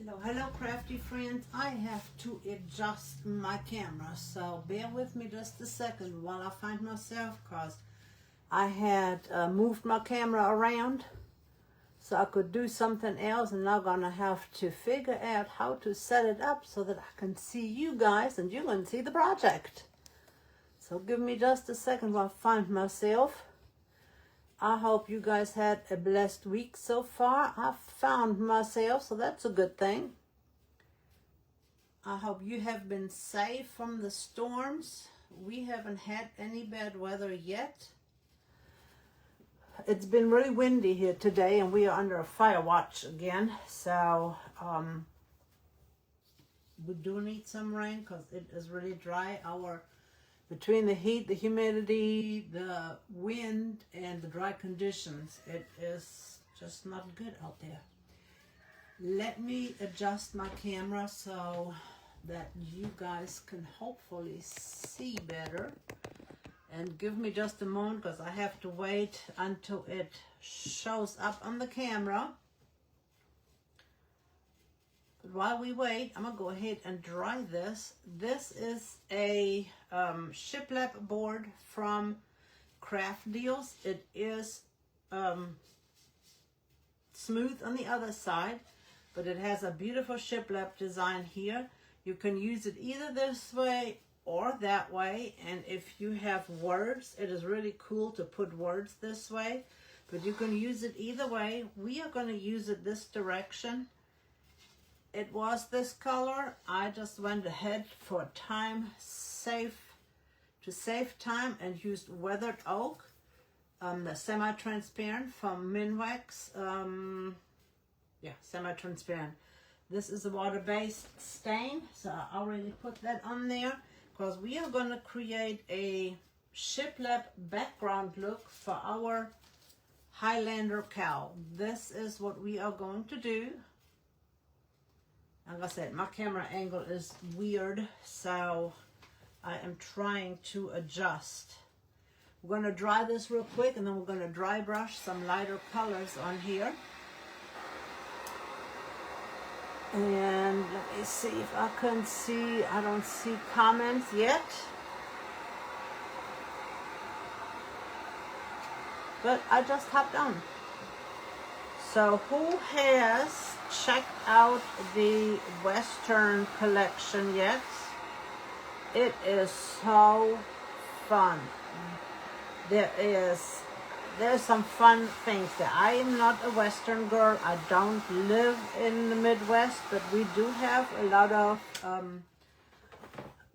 Hello crafty friends. I have to adjust my camera, so bear with me just a second while I find myself, because I had moved my camera around so I could do something else, and now I'm gonna have to figure out how to set it up so that I can see you guys and you can see the project. So give me just a second while I find myself. I hope you guys had a blessed week so far. I found myself, so that's a good thing. I hope you have been safe from the storms. We haven't had any bad weather yet. It's been really windy here today, and we are under a fire watch again. So we do need some rain because it is really dry. Between the heat, the humidity, the wind, and the dry conditions, it is just not good out there. Let me adjust my camera so that you guys can hopefully see better. And give me just a moment, because I have to wait until it shows up on the camera. But while we wait, I'm going to go ahead and dry this. This is a shiplap board from Dealz. It is smooth on the other side, but it has a beautiful shiplap design here. You can use it either this way or that way, and if you have words, it is really cool to put words this way, but you can use it either way. We are going to use it this direction. It was this color. I just went ahead for to save time and used weathered oak, the semi-transparent from Minwax. Semi-transparent. This is a water-based stain, so I already put that on there, because we are going to create a shiplap background look for our Highlander cow. This is what we are going to do. Like I said, my camera angle is weird, so I am trying to adjust. We're going to dry this real quick, and then we're going to dry brush some lighter colors on here. And let me see if I can see. I don't see comments yet, but I just hopped on. So who has checked out the Western collection yet? It is so fun. There's some fun things there. I am not a Western girl. I don't live in the Midwest, but we do have a lot of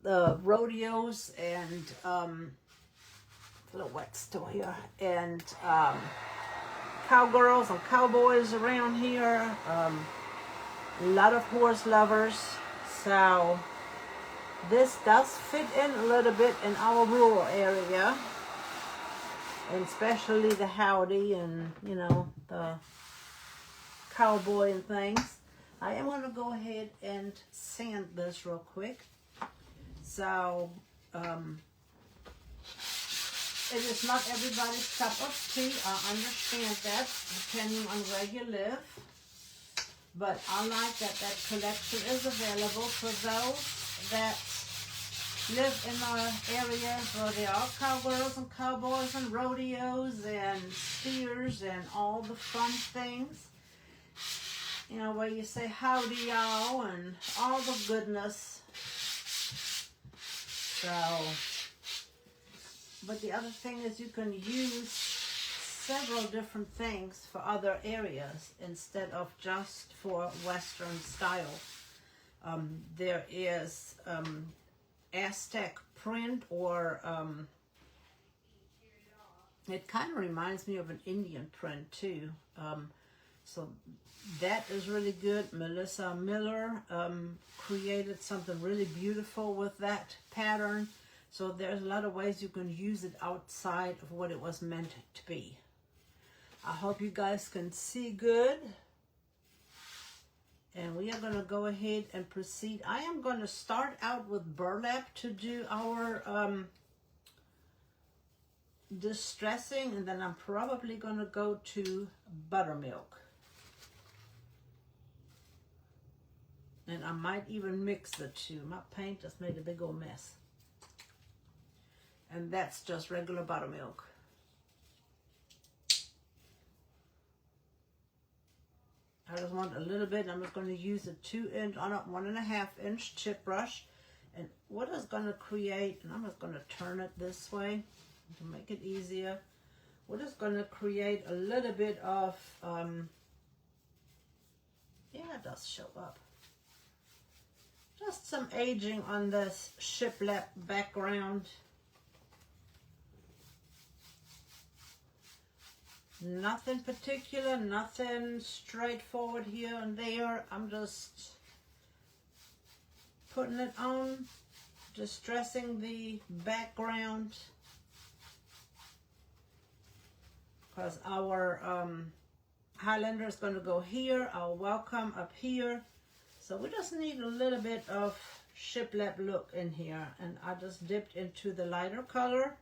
the rodeos and a little wet still here, and cowgirls and cowboys around here. A lot of horse lovers. So this does fit in a little bit in our rural area, and especially the howdy and, you know, the cowboy and things. I am going to go ahead and sand this real quick. So it is not everybody's cup of tea. I understand that, depending on where you live. But I like that collection is available for those that live in our areas where there are cowgirls and cowboys and rodeos and steers and all the fun things. You know, where you say howdy y'all and all the goodness. So, but the other thing is you can use several different things for other areas instead of just for Western style. There is Aztec print, or it kind of reminds me of an Indian print too. So that is really good. Melissa Miller created something really beautiful with that pattern. So there's a lot of ways you can use it outside of what it was meant to be. I hope you guys can see good. And we are going to go ahead and proceed. I am going to start out with burlap to do our distressing, and then I'm probably going to go to buttermilk. I might even mix the two. My paint just made a big old mess. And that's just regular buttermilk. I just want a little bit. I'm just going to use a 2-inch, on a 1.5-inch chip brush. And what is going to create, and I'm just going to turn it this way to make it easier. We're just going to create a little bit of, yeah, it does show up. Just some aging on this shiplap background. Nothing particular, nothing straightforward here and there. I'm just putting it on, distressing the background, because our Highlander is going to go here, our welcome up here. So we just need a little bit of shiplap look in here, and I just dipped into the lighter color.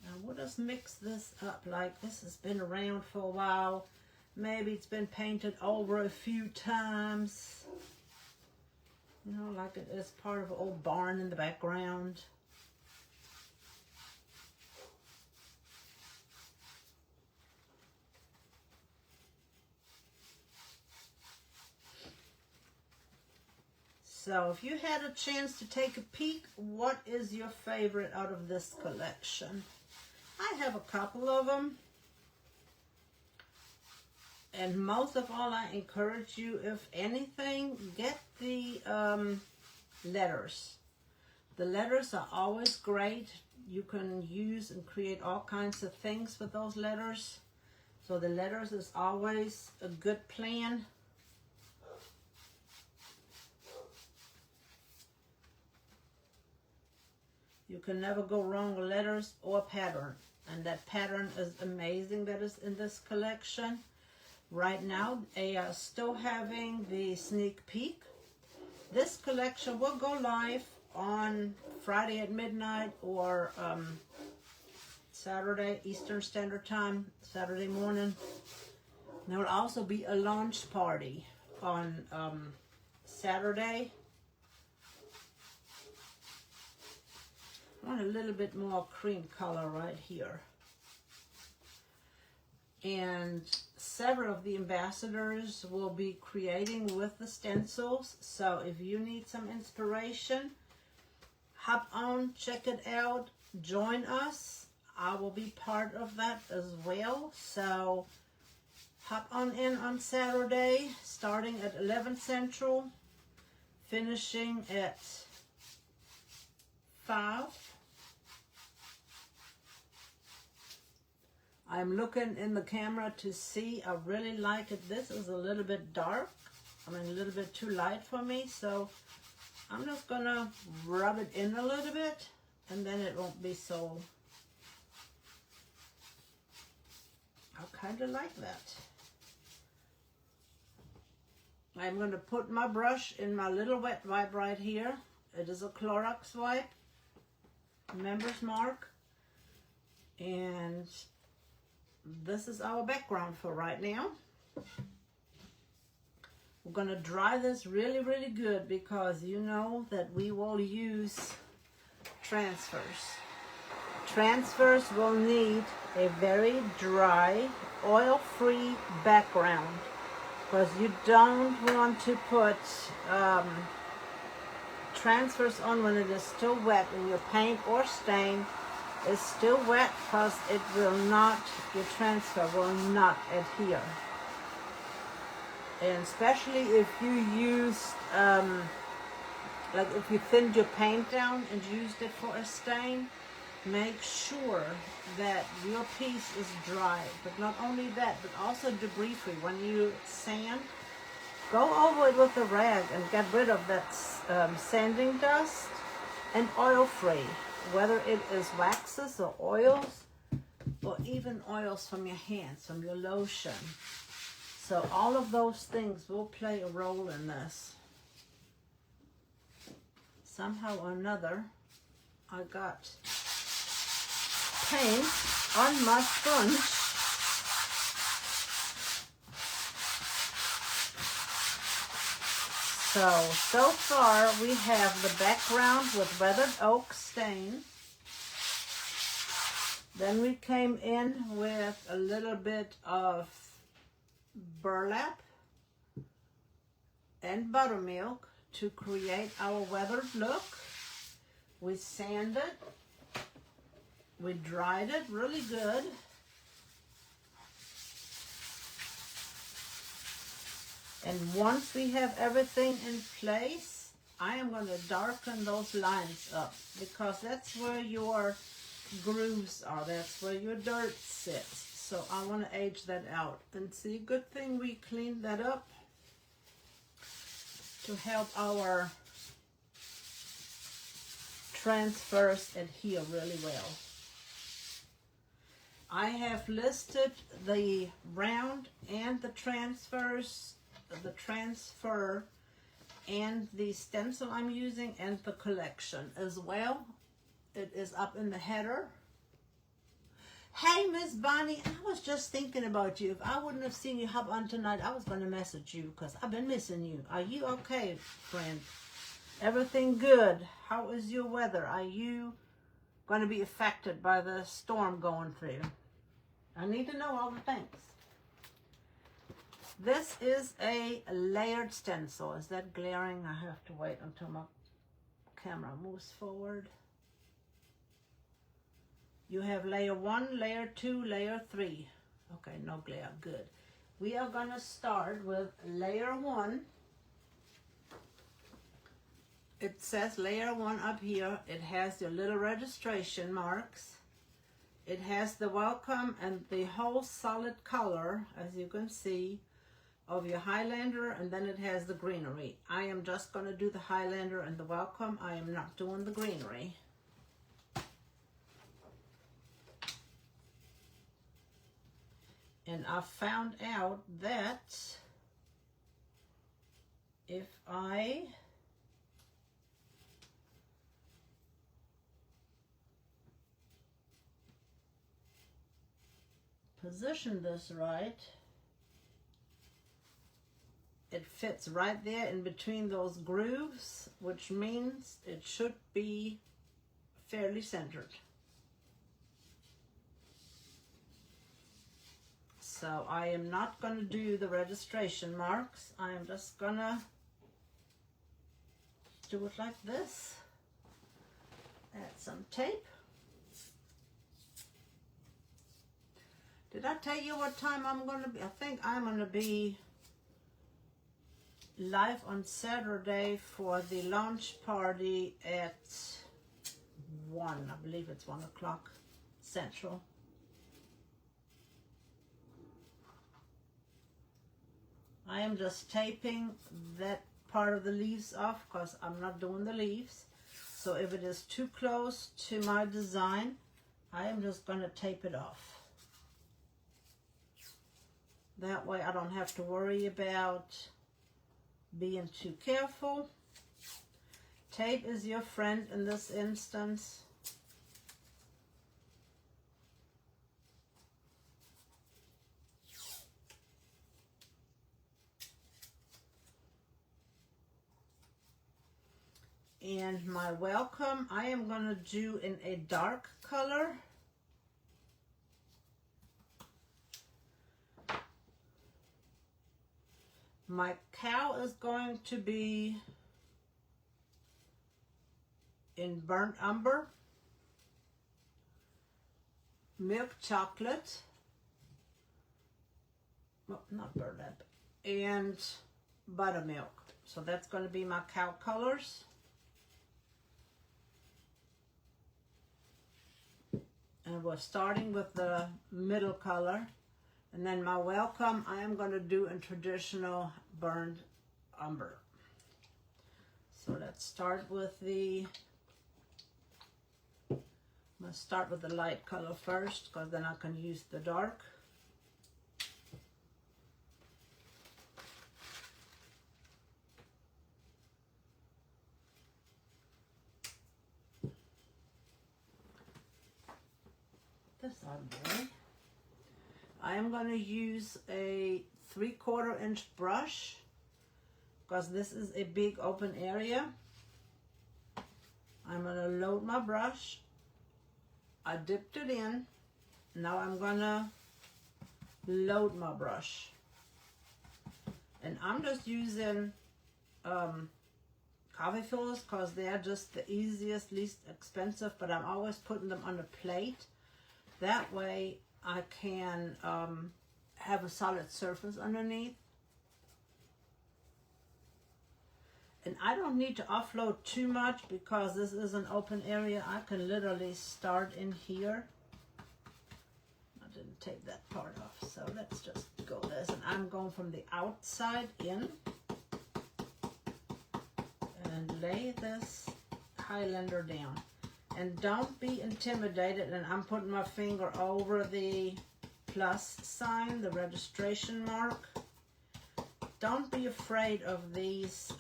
And we'll just mix this up. Like, this has been around for a while. Maybe it's been painted over a few times. You know, like it is part of an old barn in the background. So if you had a chance to take a peek, what is your favorite out of this collection? I have a couple of them. And most of all, I encourage you, if anything, get the letters. The letters are always great. You can use and create all kinds of things with those letters. So the letters is always a good plan. You can never go wrong with letters or pattern. And that pattern is amazing that is in this collection. Right now, they are still having the sneak peek. This collection will go live on Friday at midnight or Saturday, Eastern Standard Time, Saturday morning. There will also be a launch party on Saturday. I want a little bit more cream color right here. And several of the ambassadors will be creating with the stencils. So if you need some inspiration, hop on, check it out, join us. I will be part of that as well. So hop on in on Saturday, starting at 11 Central, finishing at 5. I'm looking in the camera to see. I really like it. This is a little bit dark. I mean, a little bit too light for me. So I'm just going to rub it in a little bit, and then it won't be so. I kind of like that. I'm going to put my brush in my little wet wipe right here. It is a Clorox wipe, Member's Mark, and this is our background for right now. We're going to dry this really, really good because you know that we will use transfers. Transfers will need a very dry, oil-free background because you don't want to put transfers on when it is still wet and your paint or stain is still wet, because it will not, your transfer will not adhere. And especially if you used, like if you thinned your paint down and used it for a stain, make sure that your piece is dry. But not only that, but also debris free. When you sand, go over it with a rag and get rid of that sanding dust, and oil free. Whether it is waxes or oils, or even oils from your hands, from your lotion. So all of those things will play a role in this. Somehow or another, I got paint on my sponge. So far we have the background with weathered oak stain. Then we came in with a little bit of burlap and buttermilk to create our weathered look. We sanded, we dried it really good. And once we have everything in place, I am going to darken those lines up because that's where your grooves are. That's where your dirt sits. So I want to age that out. And see, good thing we cleaned that up to help our transfers adhere really well. I have listed the round and the transfers, the transfer and the stencil I'm using and the collection as well. It is up in the header. Hey, Miss Bonnie, I was just thinking about you. If I wouldn't have seen you hop on tonight, I was going to message you because I've been missing you. Are you okay, friend? Everything good? How is your weather? Are you going to be affected by the storm going through? I need to know all the things. This is a layered stencil. Is that glaring? I have to wait until my camera moves forward. You have layer 1, layer 2, layer 3. Okay, no glare, good. We are going to start with layer 1. It says layer 1 up here. It has your little registration marks. It has the welcome and the whole solid color, as you can see, of your Highlander, and then it has the greenery. I am just going to do the Highlander and the welcome. I am not doing the greenery. And I found out that if I position this right, it fits right there in between those grooves, which means it should be fairly centered. So I am not going to do the registration marks. I am just going to do it like this. Add some tape. Did I tell you what time I'm going to be? I think I'm going to be live on Saturday for the launch party at 1. I believe it's 1 o'clock Central. I am just taping that part of the leaves off because I'm not doing the leaves. So if it is too close to my design, I am just going to tape it off. That way I don't have to worry about being too careful. Tape is your friend in this instance. And my welcome, I am going to do in a dark color. My cow is going to be in burnt umber, milk chocolate, well, not burlap, and buttermilk. So that's going to be my cow colors. And we're starting with the middle color. And then my welcome, I am going to do in traditional burned umber. So let's start with the, I'm going to start with the light color first, because then I can use the dark. This ugly. I am going to use a 3/4 inch brush because this is a big open area. I'm going to load my brush. I dipped it in. Now I'm going to load my brush. And I'm just using coffee fillers because they're just the easiest, least expensive, but I'm always putting them on a plate. That way I can have a solid surface underneath. And I don't need to offload too much because this is an open area. I can literally start in here. I didn't take that part off, so let's just go this. And I'm going from the outside in and lay this Highlander down. And don't be intimidated, and I'm putting my finger over the plus sign, the registration mark. Don't be afraid of these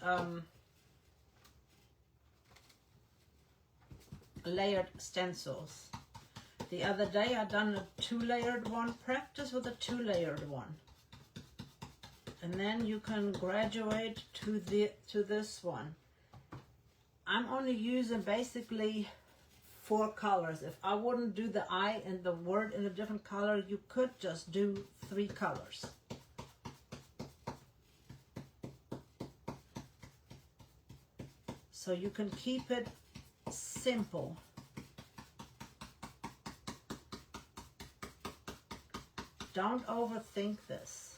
layered stencils. The other day I done a 2-layered one. Practice with a 2-layered one. And then you can graduate to this one. I'm only using basically 4 colors. If I wouldn't do the eye and the word in a different color, you could just do 3 colors. So you can keep it simple. Don't overthink this.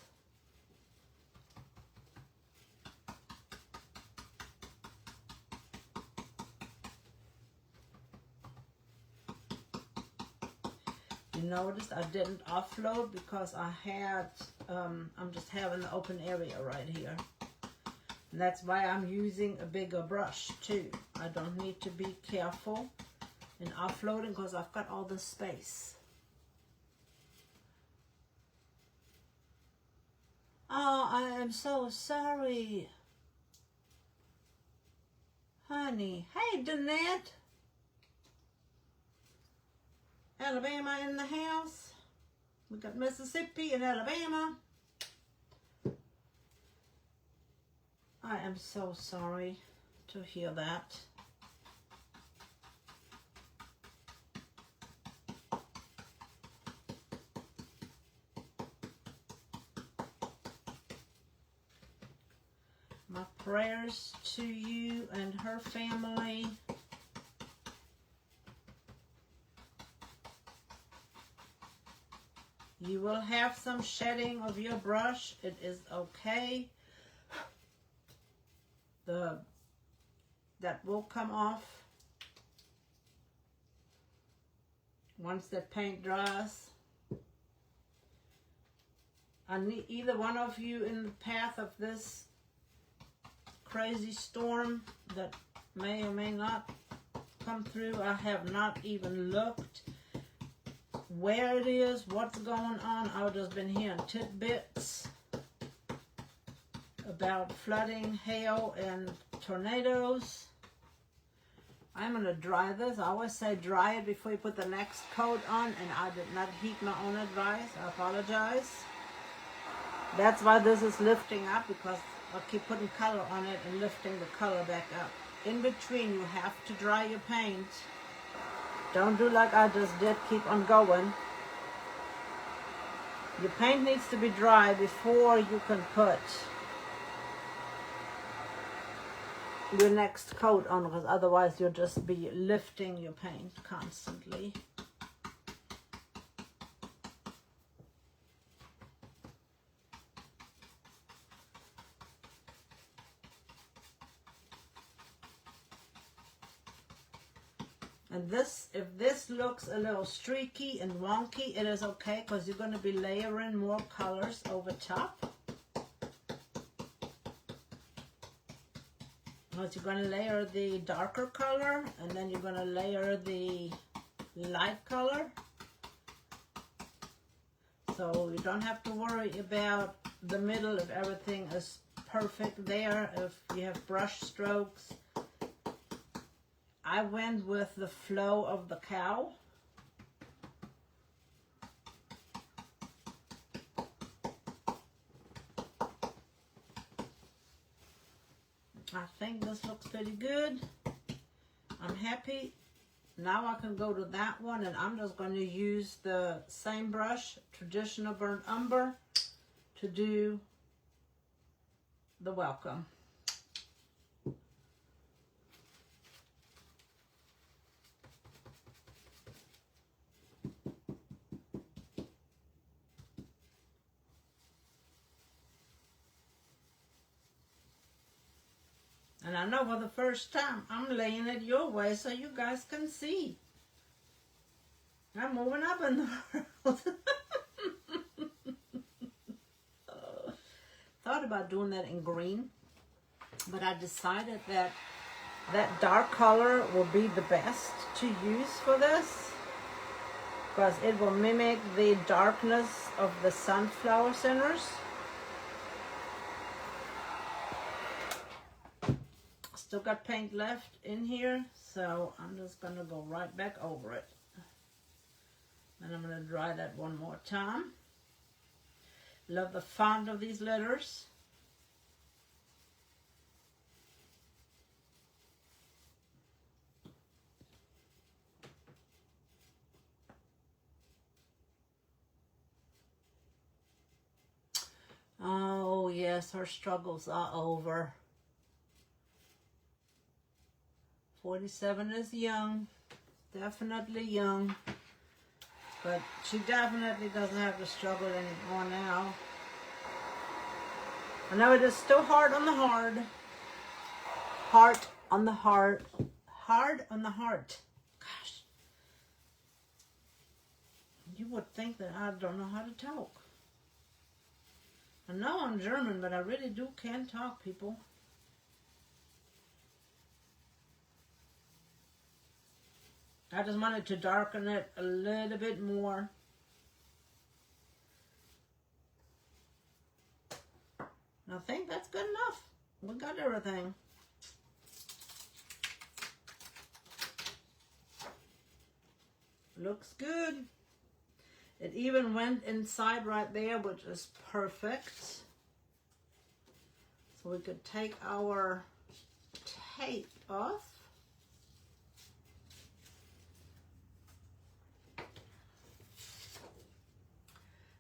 You noticed I didn't offload because I had, I'm just having the open area right here. And that's why I'm using a bigger brush too. I don't need to be careful in offloading because I've got all this space. Oh, I am so sorry. Honey. Hey, Danette. Alabama in the house. We got Mississippi and Alabama. I am so sorry to hear that. My prayers to you and her family. You will have some shedding of your brush. It is okay. That will come off once the paint dries. I need either one of you in the path of this crazy storm that may or may not come through. I have not even looked where it is, what's going on. I've just been hearing tidbits about flooding, hail, and tornadoes. I'm going to dry this. I always say dry it before you put the next coat on, and I did not heed my own advice. I apologize. That's why this is lifting up, because I keep putting color on it and lifting the color back up. In between, you have to dry your paint. Don't do like I just did. Keep on going. Your paint needs to be dry before you can put your next coat on, because otherwise you'll just be lifting your paint constantly. And this, if this looks a little streaky and wonky, it is okay, because you're going to be layering more colors over top. Because you're going to layer the darker color, and then you're going to layer the light color. So you don't have to worry about the middle if everything is perfect there, if you have brush strokes. I went with the flow of the cow. I think this looks pretty good. I'm happy. Now I can go to that one, and I'm just going to use the same brush, traditional burnt umber, to do the welcome. And I know for the first time, I'm laying it your way so you guys can see. I'm moving up in the world. Thought about doing that in green, but I decided that that dark color will be the best to use for this, because it will mimic the darkness of the sunflower centers. Still got paint left in here, so I'm just gonna go right back over it. And I'm gonna dry that one more time. Love the font of these letters. Oh yes, her struggles are over. 47 is young, definitely young, but she definitely doesn't have to struggle anymore now. I know it is still hard on the heart, heart on the heart, hard on the heart. Gosh, you would think that I don't know how to talk. I know I'm German, but I really can't talk, people. I just wanted to darken it a little bit more. I think that's good enough. We got everything. Looks good. It even went inside right there, which is perfect. So we could take our tape off.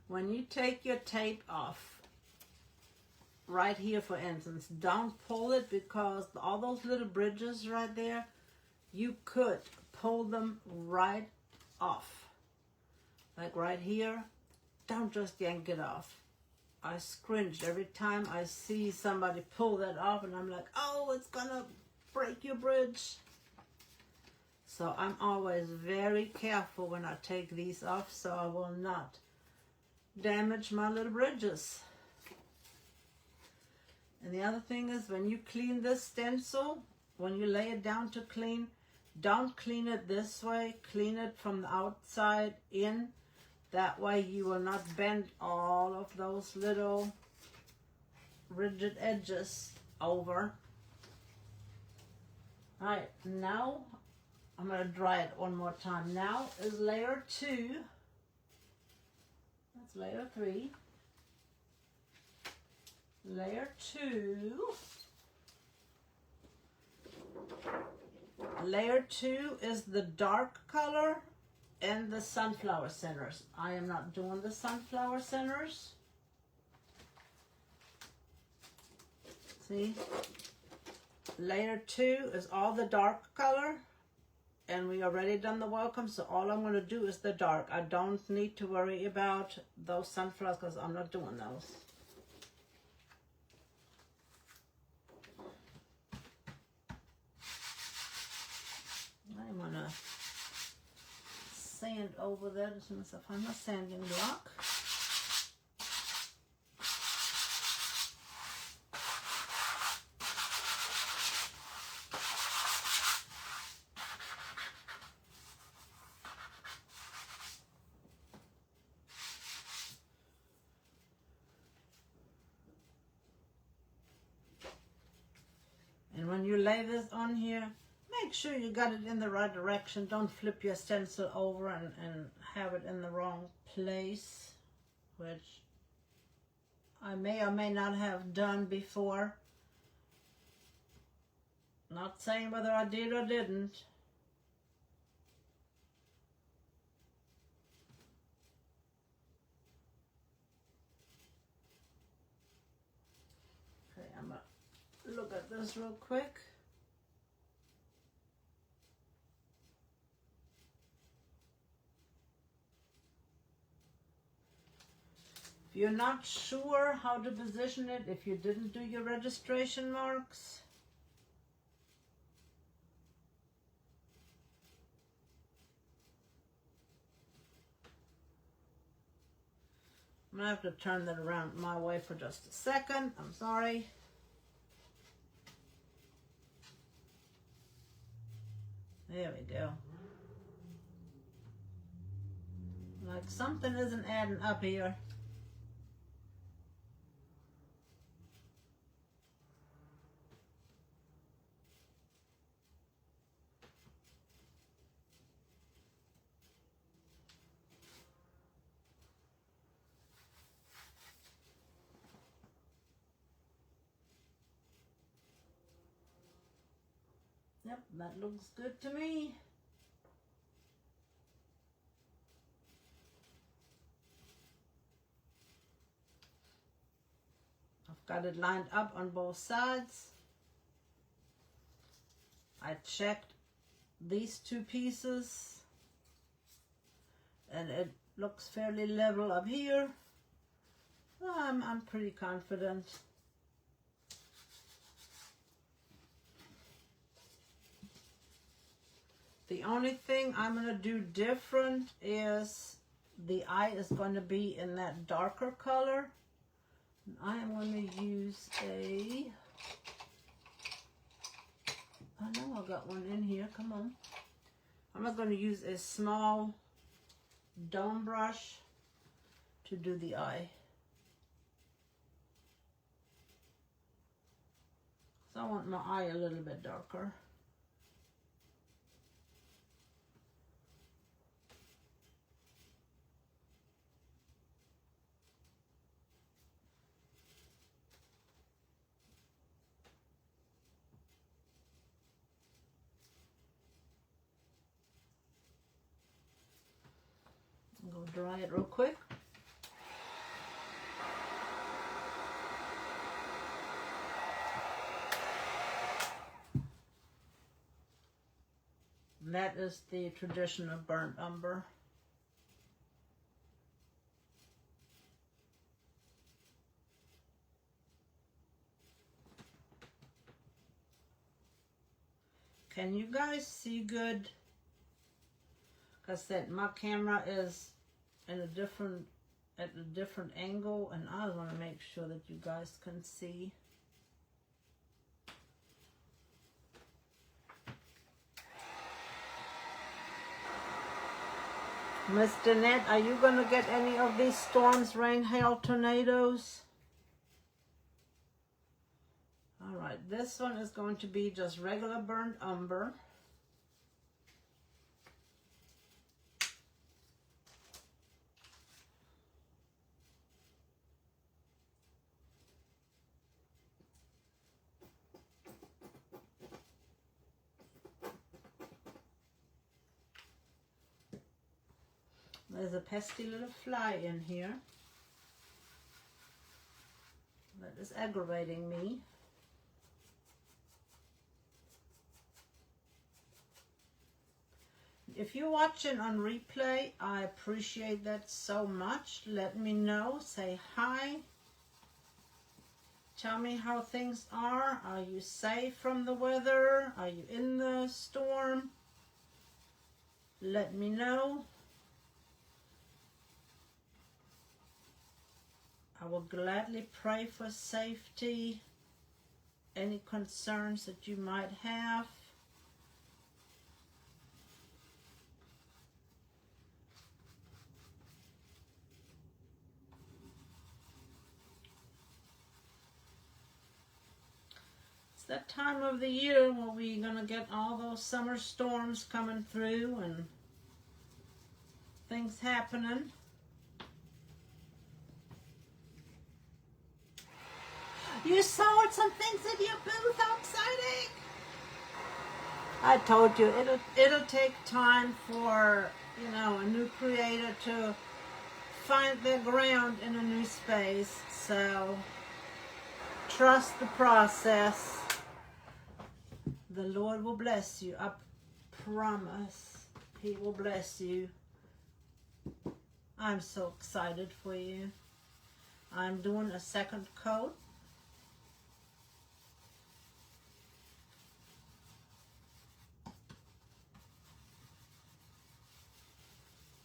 When you take your tape off, right here for instance, don't pull it, because all those little bridges right there, you could pull them right off. Like right here, don't just yank it off. I cringe every time I see somebody pull that off, and I'm like, oh, it's gonna break your bridge. So I'm always very careful when I take these off, so I will not damage my little bridges. And the other thing is, when you clean this stencil, when you lay it down to clean, don't clean it this way, clean it from the outside in. That way you will not bend all of those little rigid edges over. Alright, now I'm going to dry it one more time. Now is layer 2. That's layer 3. Layer 2. Layer 2 is the dark color and the sunflower centers. I am not doing the sunflower centers. See? Layer 2 is all the dark color, and we already done the welcome, so all I'm going to do is the dark. I don't need to worry about those sunflowers because I'm not doing those. I'm going to sand over that as soon as I find my sanding block. And when you lay this on here, make sure you got it in the right direction. Don't flip your stencil over and have it in the wrong place, which I may or may not have done before. Not saying whether I did or didn't. Okay, I'm gonna look at this real quick. If you're not sure how to position it, if you didn't do your registration marks, I'm gonna have to turn that around my way for just a second. I'm sorry. There we go. Like something isn't adding up here. Yep, that looks good to me. I've got it lined up on both sides. I checked these two pieces and it looks fairly level up here. I'm pretty confident. The only thing I'm going to do different is the eye is going to be in that darker color. And I am going to use a, I know I got one in here, come on. I'm not going to use a small dome brush to do the eye. So I want my eye a little bit darker. I'm going to dry it real quick. That is the traditional burnt umber. Can you guys see good? Like I said, my camera is in at a different angle, and I want to make sure that you guys can see. Miss Danette, are you going to get any of these storms, rain, hail, tornadoes? All right, this one is going to be just regular burnt umber. There's a pesky little fly in here that is aggravating me. If you're watching on replay, I appreciate that so much. Let me know, say hi. Tell me how things are. Are you safe from the weather? Are you in the storm? Let me know. I will gladly pray for safety, any concerns that you might have. It's that time of the year where we're going to get all those summer storms coming through and things happening. You sewed some things in your booth, how exciting! I told you it'll take time for, you know, a new creator to find their ground in a new space. So trust the process. The Lord will bless you. I promise He will bless you. I'm so excited for you. I'm doing a second coat.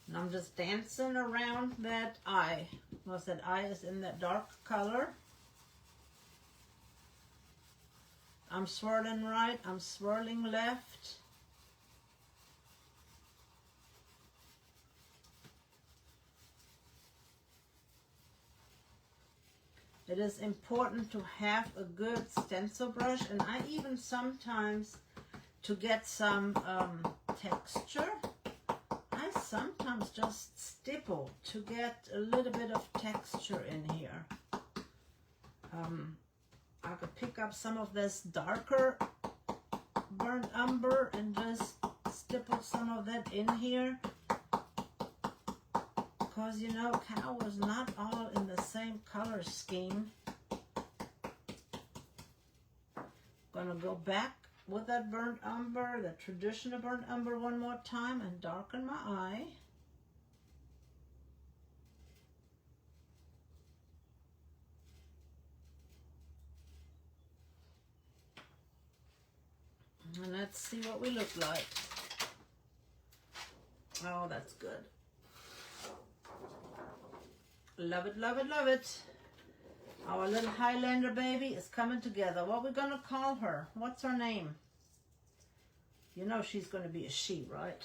And I'm just dancing around that eye. Because that eye is in that dark color. I'm swirling right, I'm swirling left. It is important to have a good stencil brush, and I even sometimes, to get some texture, I sometimes just stipple to get a little bit of texture in here. I could pick up some of this darker burnt umber and just stipple some of that in here. Because, you know, cow is not all in the same color scheme. Gonna go back with that burnt umber, the traditional burnt umber, one more time and darken my eye. And let's see what we look like. Oh, that's good. Love it, love it, love it. Our little Highlander baby is coming together. What are we going to call her? What's her name? You know she's going to be a she, right?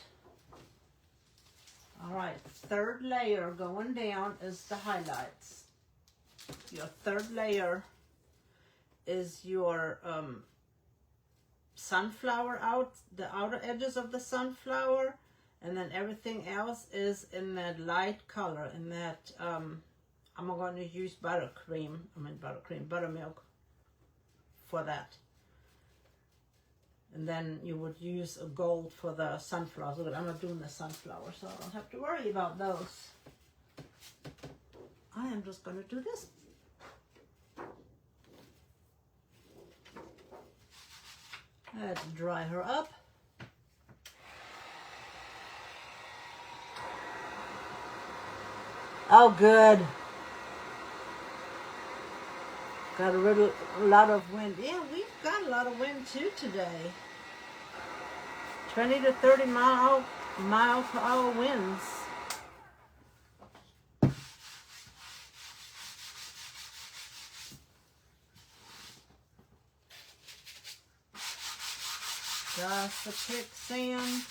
All right, third layer going down is the highlights. Your third layer is your sunflower out, the outer edges of the sunflower. And then everything else is in that light color, in that, I'm going to use buttermilk for that. And then you would use a gold for the sunflowers. Look, I'm not doing the sunflower, so I don't have to worry about those. I am just going to do this. Let's dry her up. Oh, good. Got a lot of wind. Yeah, we've got a lot of wind too today. 20 to 30 mile per hour winds. Just a quicksand.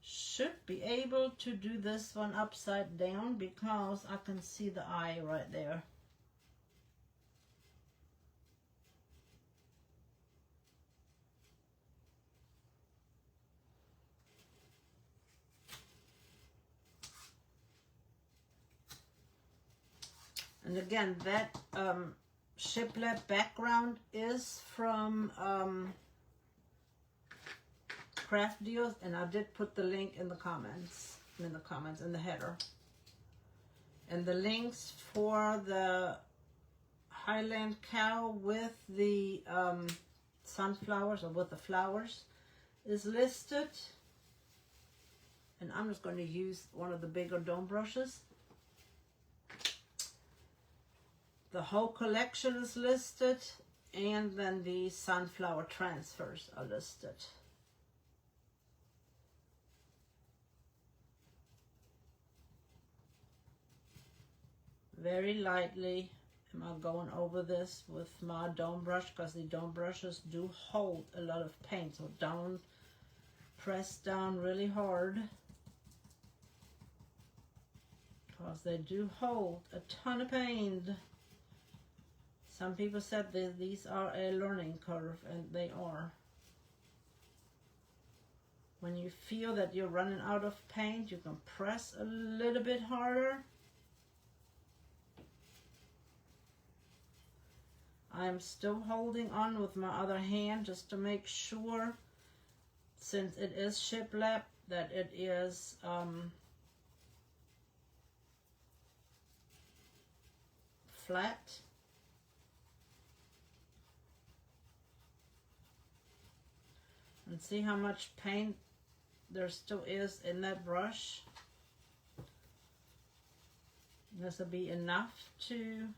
Should be able to do this one upside down because I can see the eye right there. And again, that shiplap background is from Craft Dealz, and I did put the link in the comments, in the header. And the links for the Highland cow with the sunflowers, or with the flowers, is listed. And I'm just going to use one of the bigger dome brushes. The whole collection is listed, and then the sunflower transfers are listed. Very lightly am I going over this with my dome brush, because the dome brushes do hold a lot of paint, so don't press down really hard, because they do hold a ton of paint. Some people said that these are a learning curve, and they are. When you feel that you're running out of paint, you can press a little bit harder. I'm still holding on with my other hand just to make sure, since it is shiplap, that it is flat. And see how much paint there still is in that brush. This will be enough to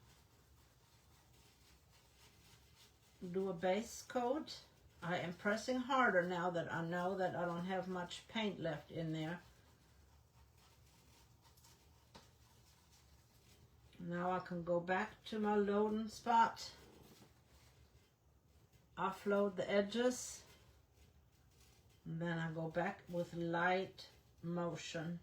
do a base coat. I am pressing harder now that I know that I don't have much paint left in there. Now I can go back to my loading spot, offload the edges, and then I go back with light motion.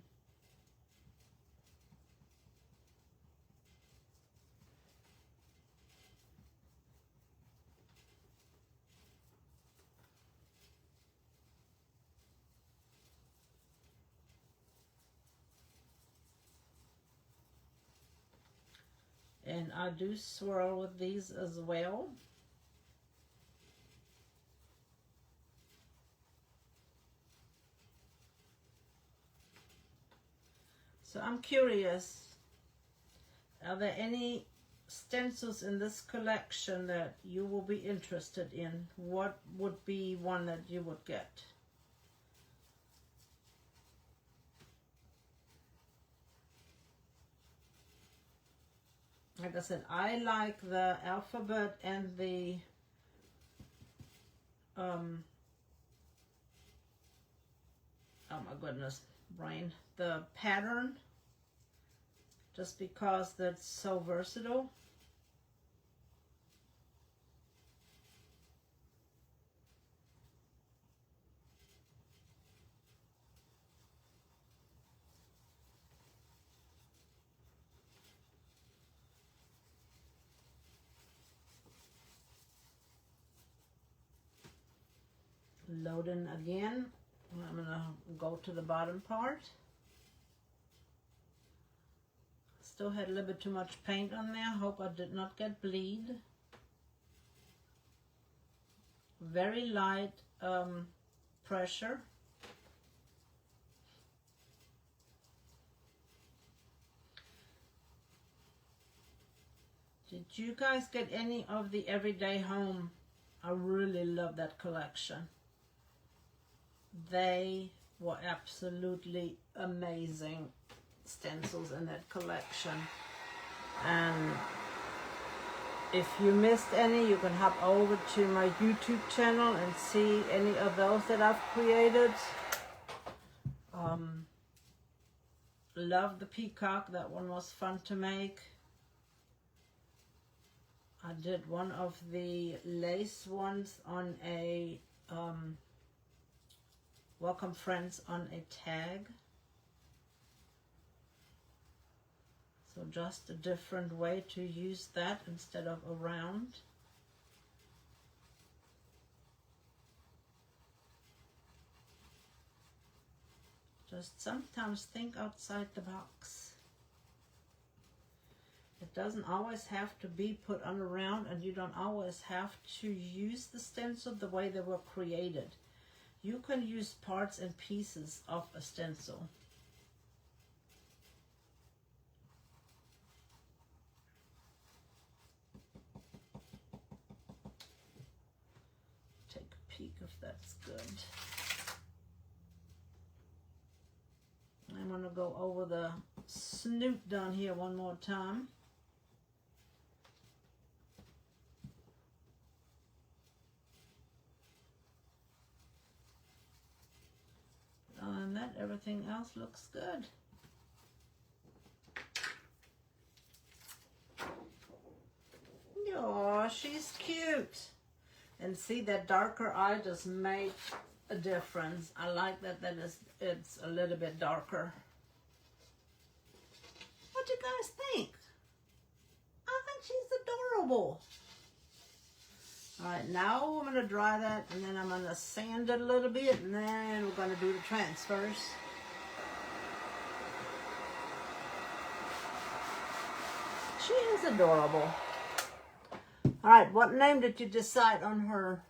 And I do swirl with these as well. So I'm curious, are there any stencils in this collection that you will be interested in? What would be one that you would get? Like I said, I like the alphabet and the oh my goodness, brain, the pattern, just because that's so versatile. Loading again. I'm gonna go to the bottom part. Still had a little bit too much paint on there. Hope I did not get bleed. Very light pressure. Did you guys get any of the Everyday Home? I really love that collection. They were absolutely amazing stencils in that collection. And if you missed any, you can hop over to my YouTube channel and see any of those that I've created. Love the peacock. That one was fun to make. I did one of the lace ones on a welcome friends on a tag. So just a different way to use that instead of around. Just sometimes think outside the box. It doesn't always have to be put on around, and you don't always have to use the stencil the way they were created. You can use parts and pieces of a stencil. Take a peek if that's good. I'm going to go over the snoot down here one more time. And that everything else looks good. Oh, she's cute. And see, that darker eye just made a difference. I like that it's a little bit darker. What do you guys think? I think she's adorable. All right, now I'm going to dry that, and then I'm going to sand it a little bit, and then we're going to do the transfers. She is adorable. All right, what name did you decide on her?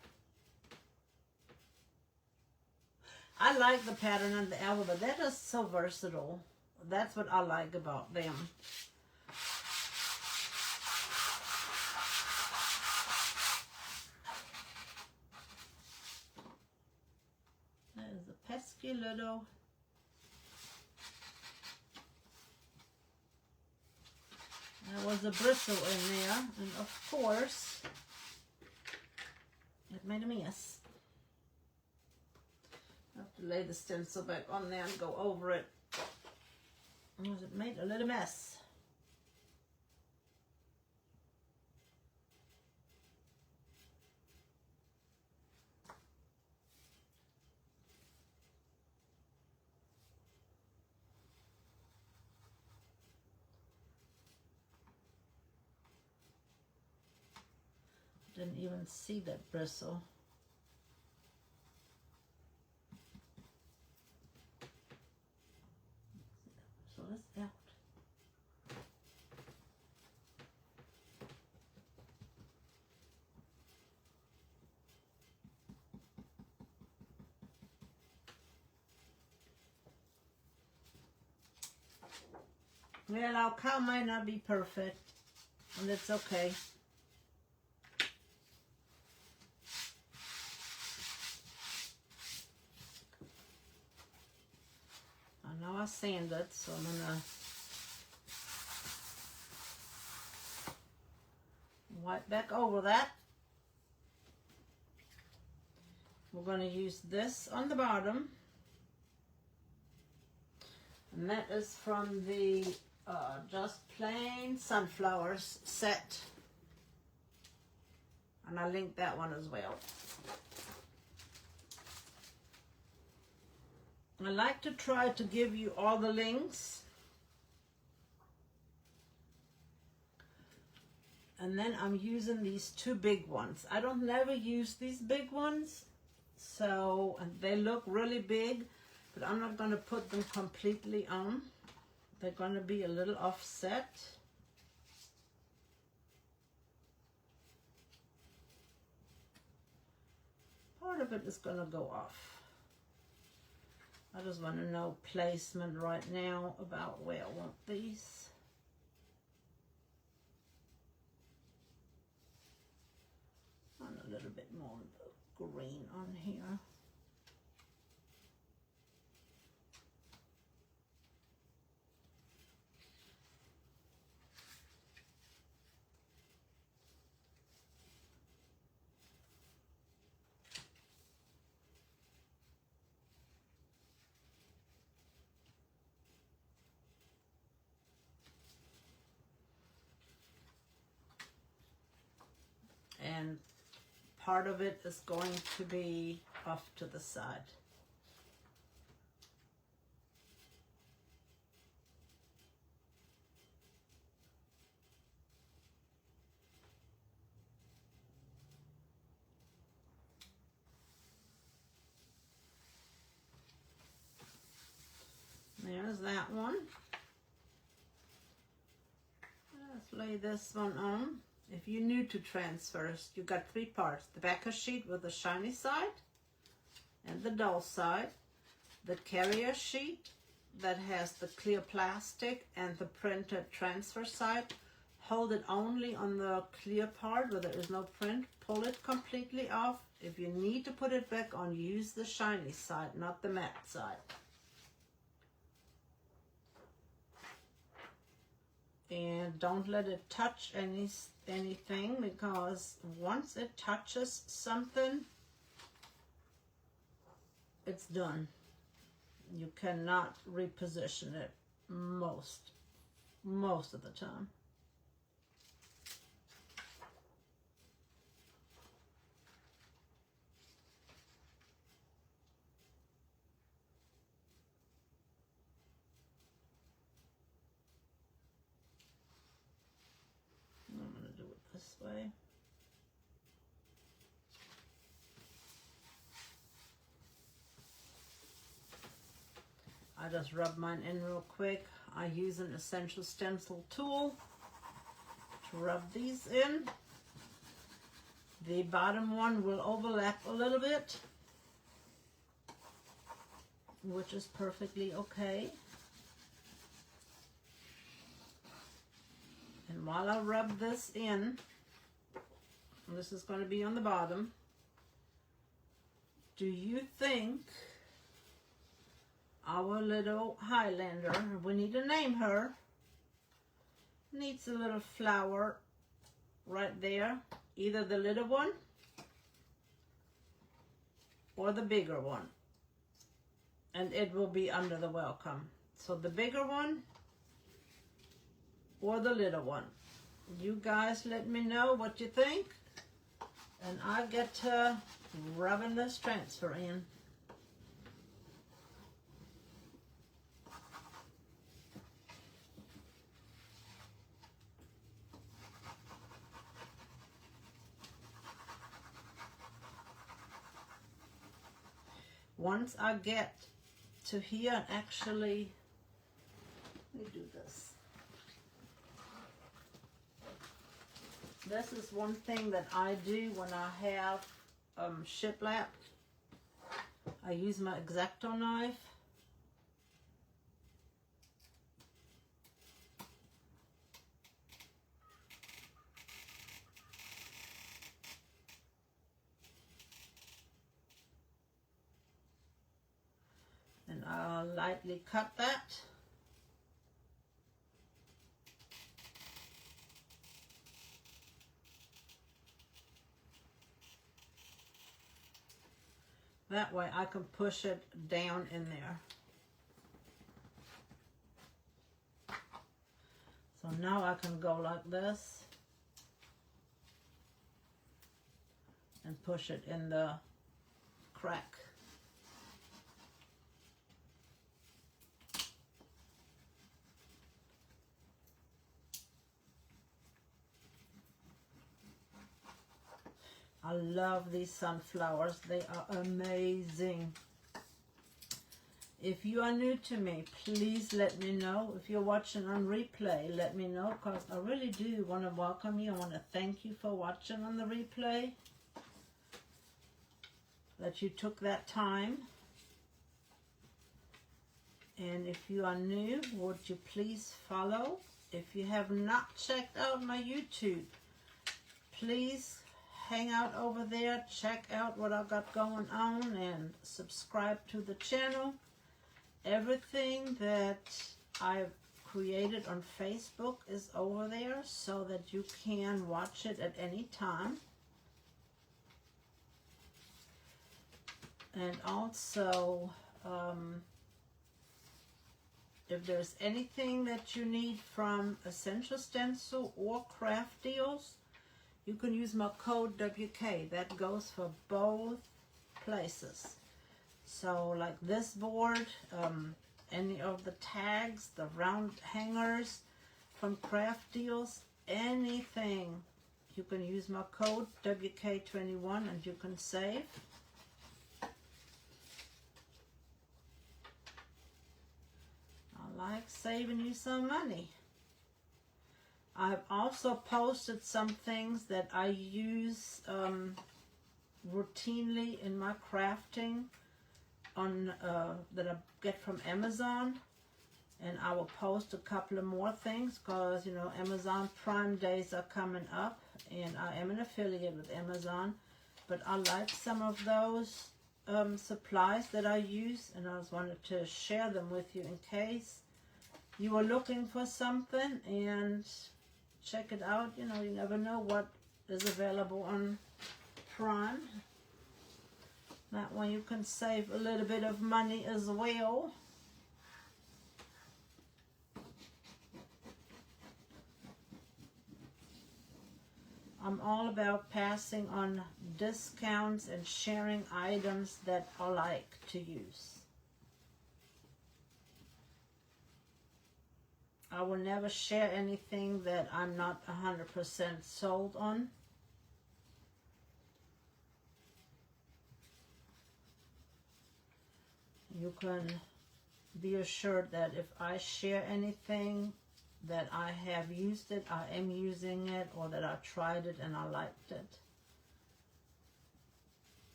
I like the pattern and the alphabet. That is so versatile. That's what I like about them. There's a pesky little. There was a bristle in there, and of course, it made a mess. I have to lay the stencil back on there and go over it. Because it made a little mess. Didn't even see that bristle. So that's out. Well, our cow might not be perfect, and it's okay. I know I sanded, so I'm gonna wipe back over that. We're gonna use this on the bottom, and that is from the Just Plain Sunflowers set, and I linked that one as well. I like to try to give you all the links, and then I'm using these two big ones. I don't never use these big ones, so and they look really big, but I'm not going to put them completely on. They're going to be a little offset. Part of it is going to go off. I just want to know placement right now about where I want these. And a little bit more green on here. And part of it is going to be off to the side. There's that one. Let's lay this one on. If you're new to transfers, you got three parts: the backer sheet with the shiny side and the dull side, the carrier sheet that has the clear plastic and the printed transfer side. Hold it only on the clear part where there is no print. Pull it completely off. If you need to put it back on, use the shiny side, not the matte side. And don't let it touch anything, because once it touches something, it's done. You cannot reposition it most of the time. I'm going to do it this way. I just rub mine in real quick. I use an essential stencil tool to rub these in. The bottom one will overlap a little bit, which is perfectly okay. And while I rub this in, this is going to be on the bottom, do you think our little Highlander, we need to name her, needs a little flower right there, either the little one or the bigger one, and it will be under the welcome. So the bigger one or the little one, you guys let me know what you think, and I get to rubbing this transfer in. Once I get to here, and actually, let me do this. This is one thing that I do when I have shiplap. I use my X-Acto knife. And I'll lightly cut that. That way I can push it down in there. So now I can go like this and push it in the crack. I love these sunflowers. They are amazing. If you are new to me, please let me know. If you're watching on replay, let me know, because I really do want to welcome you. I want to thank you for watching on the replay, that you took that time. And if you are new, would you please follow? If you have not checked out my YouTube, please hang out over there, check out what I've got going on, and subscribe to the channel. Everything that I've created on Facebook is over there so that you can watch it at any time. And also, if there's anything that you need from Essential Stencil or Craft Dealz, you can use my code WK. That goes for both places. So like this board, any of the tags, the round hangers from Craft Dealz, anything, you can use my code WK21 and you can save. I like saving you some money. I've also posted some things that I use routinely in my crafting on that I get from Amazon, and I will post a couple of more things because, you know, Amazon Prime days are coming up, and I am an affiliate with Amazon, but I like some of those supplies that I use, and I just wanted to share them with you in case you are looking for something and check it out. You know, you never know what is available on Prime. That way you can save a little bit of money as well. I'm all about passing on discounts and sharing items that I like to use. I will never share anything that I'm not 100% sold on. You can be assured that if I share anything, that I have used it, I am using it, or that I tried it and I liked it.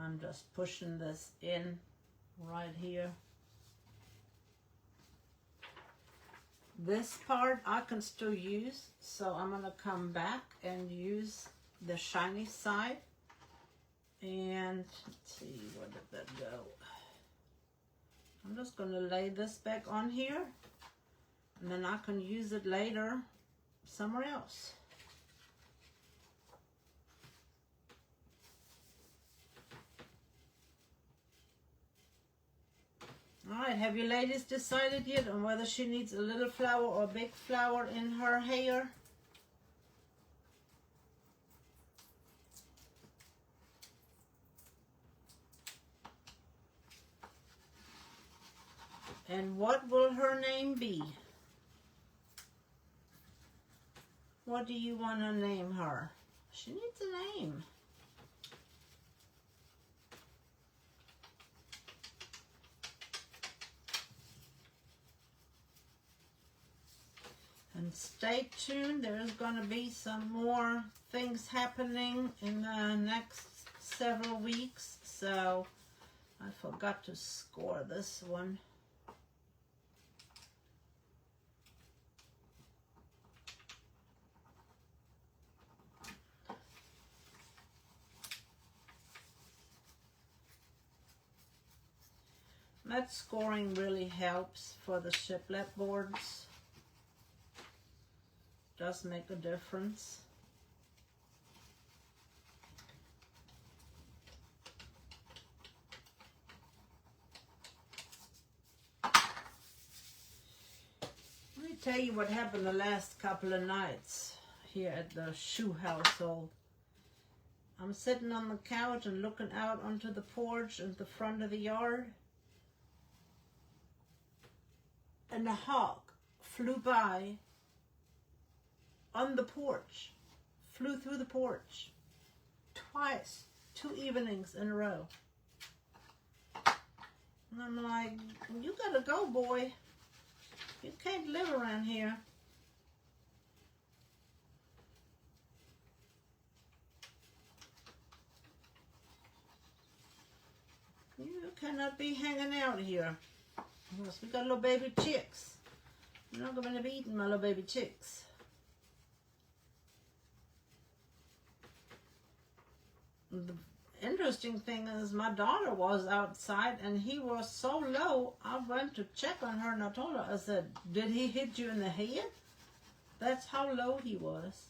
I'm just pushing this in right here. This part I can still use, so I'm going to come back and use the shiny side. And let's see, where did that go? I'm just going to lay this back on here, and then I can use it later somewhere else. Alright, have you ladies decided yet on whether she needs a little flower or a big flower in her hair? And what will her name be? What do you want to name her? She needs a name. And stay tuned, there's going to be some more things happening in the next several weeks. So I forgot to score this one. That scoring really helps for the shiplap boards. Does make a difference. Let me tell you what happened the last couple of nights here at the Shoe household. I'm sitting on the couch and looking out onto the porch at the front of the yard, and a hawk flew by on the porch, flew through the porch twice, 2 evenings in a row. And I'm like, you gotta go, boy. You can't live around here. You cannot be hanging out here. Unless we got little baby chicks. You're not going to be eating my little baby chicks. The interesting thing is my daughter was outside and he was so low, I went to check on her and I told her, I said, did he hit you in the head? That's how low he was.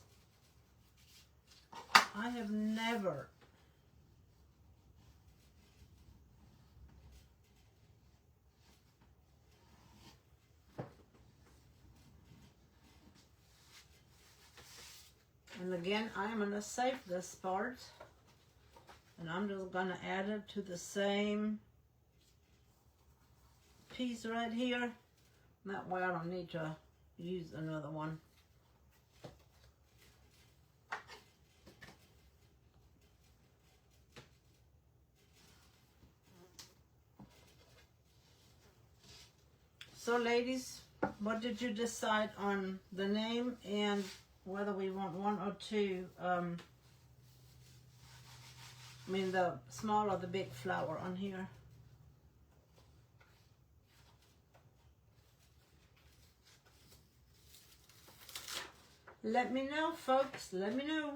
I have never And again, I'm going to save this part, and I'm just going to add it to the same piece right here. That way I don't need to use another one. So ladies, what did you decide on the name and whether we want 1 or 2, I mean the small or the big flower on here? Let me know, folks, let me know.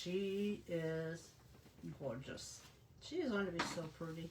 she is gorgeous. She is going to be so pretty.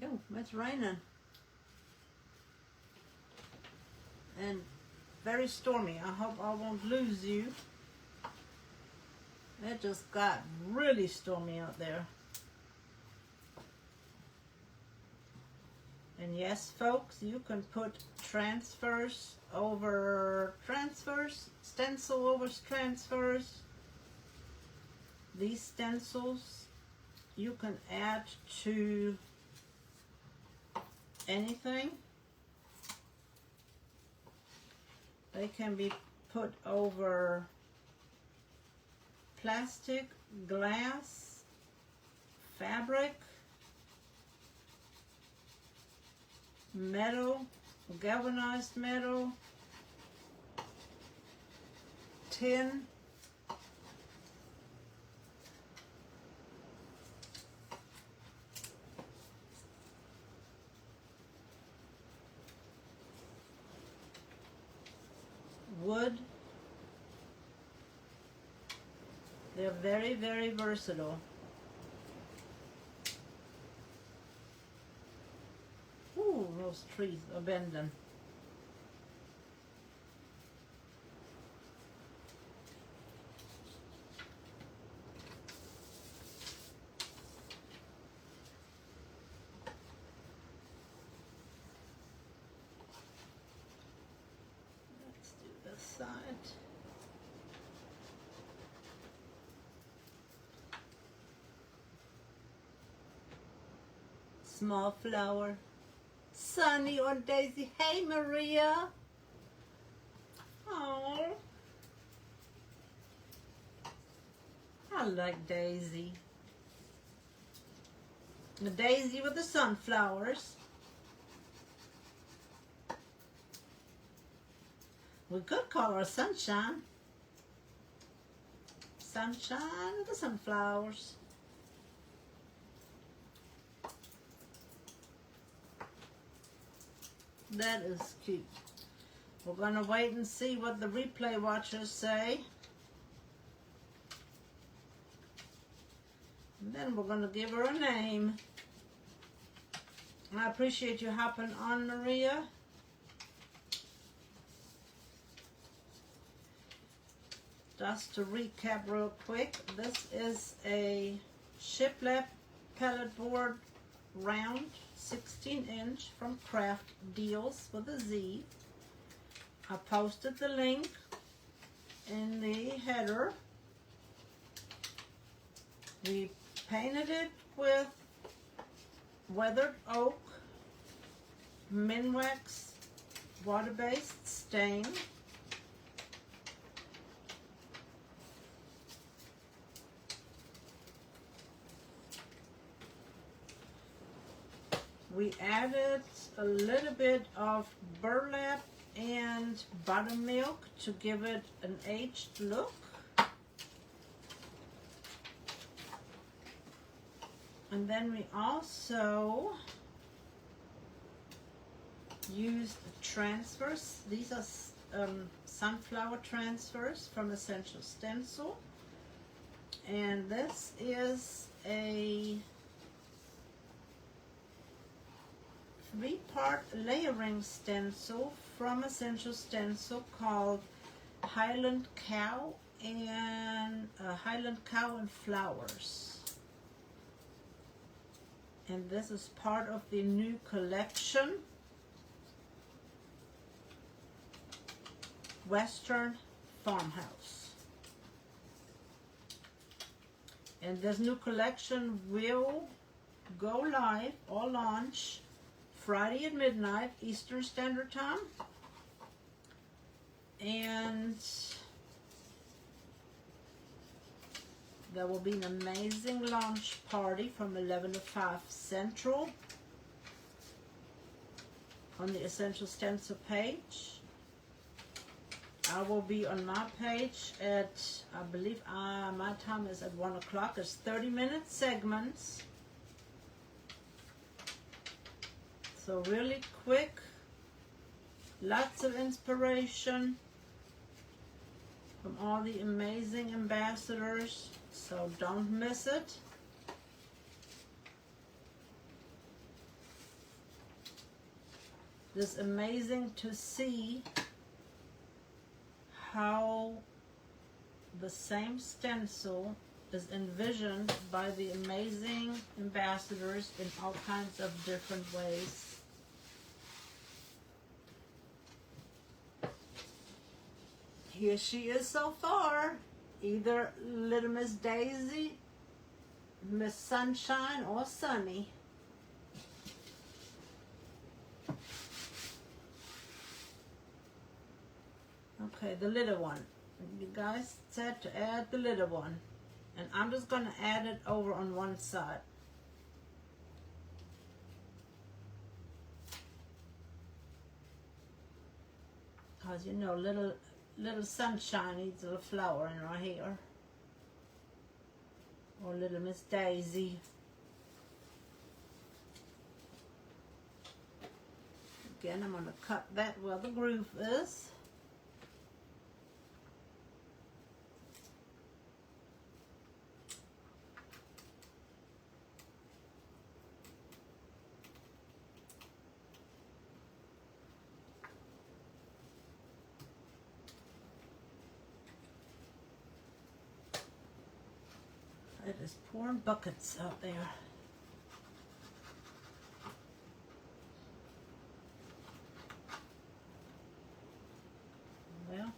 Oh, it's raining. And very stormy. I hope I won't lose you. It just got really stormy out there. And yes, folks, you can put transfers over transfers, stencil over transfers. These stencils you can add to anything. They can be put over plastic, glass, fabric, metal, galvanized metal, tin, wood. They're very, very versatile. Ooh, those trees are bending. Let's do this side. Small flower. Sunny on Daisy. Hey, Maria. Oh, I like Daisy. The Daisy with the sunflowers. We could call her Sunshine. Sunshine with the sunflowers. That is cute. We're going to wait and see what the replay watchers say. And then we're going to give her a name. I appreciate you hopping on, Maria. Just to recap real quick, this is a shiplap pallet board round 16-inch from Craft Dealz with a Z. I posted the link in the header. We painted it with weathered oak, Minwax water-based stain. We added a little bit of burlap and buttermilk to give it an aged look. And then we also used transfers. These are sunflower transfers from Essential Stencil. And this is a 3-part layering stencil from Essential Stencil called Highland Cow and Highland Cow and Flowers. And this is part of the new collection, Western Farmhouse. And this new collection will go live or launch Friday at midnight Eastern Standard Time. And there will be an amazing launch party from 11 to 5 Central on the Essential Stencil page. I will be on my page at, I believe my time is at 1 o'clock. It's 30-minute segments. So really quick, lots of inspiration from all the amazing ambassadors. So don't miss it. It's amazing to see how the same stencil is envisioned by the amazing ambassadors in all kinds of different ways. Here she is so far, either Little Miss Daisy, Miss Sunshine, or Sunny. Okay, the little one. You guys said to add the little one. And I'm just going to add it over on one side. Because you know, little Sunshine needs a little flower in her hair. Or Little Miss Daisy. Again, I'm going to cut that where the groove is. It is pouring buckets out there. Well,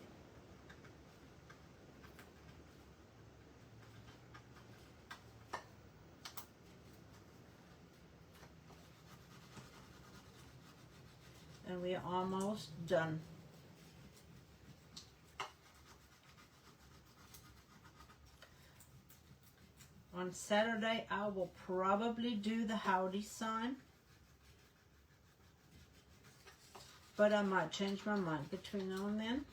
and we are almost done. On Saturday, I will probably do the howdy sign, but I might change my mind between now and then.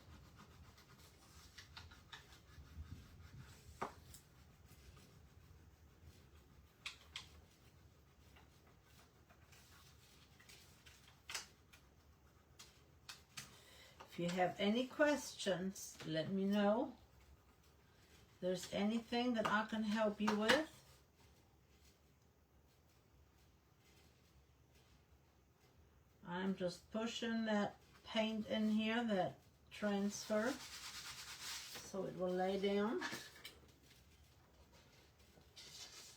If you have any questions, let me know. If there's anything that I can help you with, I'm just pushing that paint in here, that transfer, so it will lay down.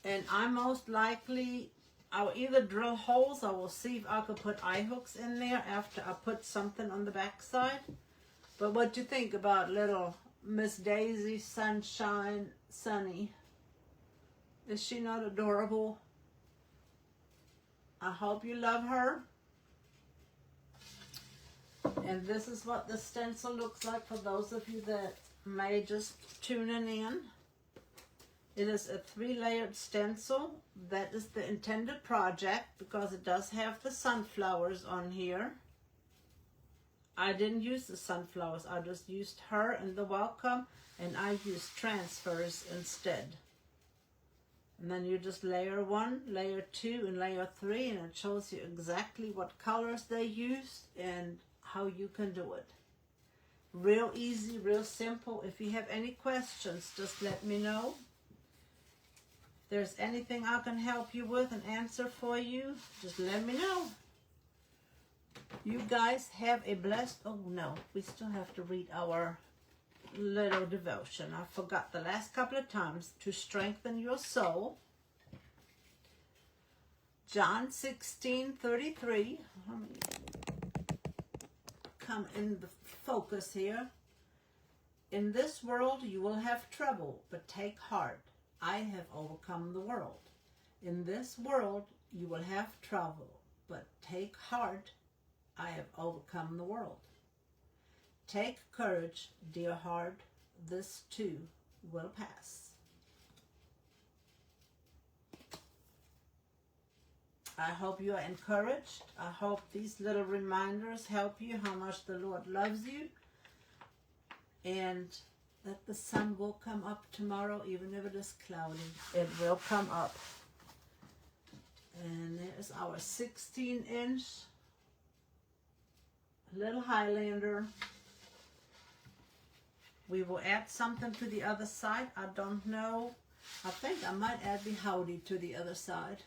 And I most likely, I'll either drill holes, I will see if I could put eye hooks in there after I put something on the back side. But what do you think about little Miss Daisy, Sunshine, Sunny? Is she not adorable? I hope you love her. And this is what the stencil looks like for those of you that may just tuning in. It is a 3-layered stencil. That is the intended project because it does have the sunflowers on here. I didn't use the sunflowers. I just used her and the welcome, and I used transfers instead. And then you just layer 1, layer 2, and layer 3, and it shows you exactly what colors they used and how you can do it. Real easy, real simple. If you have any questions, just let me know. If there's anything I can help you with and answer for you, just let me know. You guys have a blessed, oh no, we still have to read our little devotion. I forgot the last couple of times. To strengthen your soul. John 16:33. Let me come in the focus here. In this world you will have trouble, but take heart. I have overcome the world. In this world you will have trouble, but take heart, I have overcome the world. Take courage, dear heart, this too will pass. I hope you are encouraged. I hope these little reminders help you how much the Lord loves you, and that the sun will come up tomorrow, even if it is cloudy. It will come up. And there's our 16-inch little Highlander. We will add something to the other side. I don't know. I think I might add the howdy to the other side.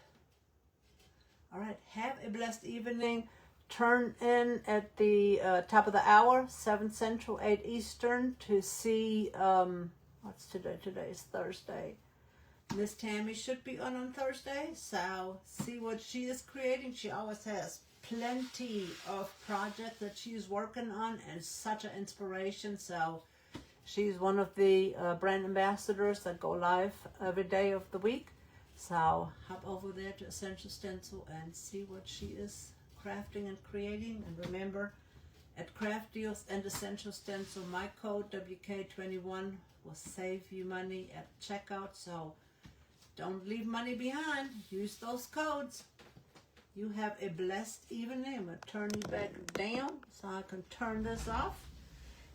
All right, have a blessed evening. Turn in at the top of the hour, 7 Central, 8 Eastern, to see, what's today? Today is Thursday. Miss Tammy should be on Thursday, so see what she is creating. She always has plenty of projects that she's working on, and such an inspiration. So she's one of the brand ambassadors that go live every day of the week. So hop over there to Essential Stencil and see what she is crafting and creating. And remember, at Craft Dealz and Essential Stencil, my code WK21 will save you money at checkout. So don't leave money behind. Use those codes. You have a blessed evening. I'm going to turn you back down so I can turn this off.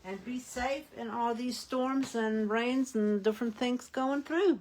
And be safe in all these storms and rains and different things going through.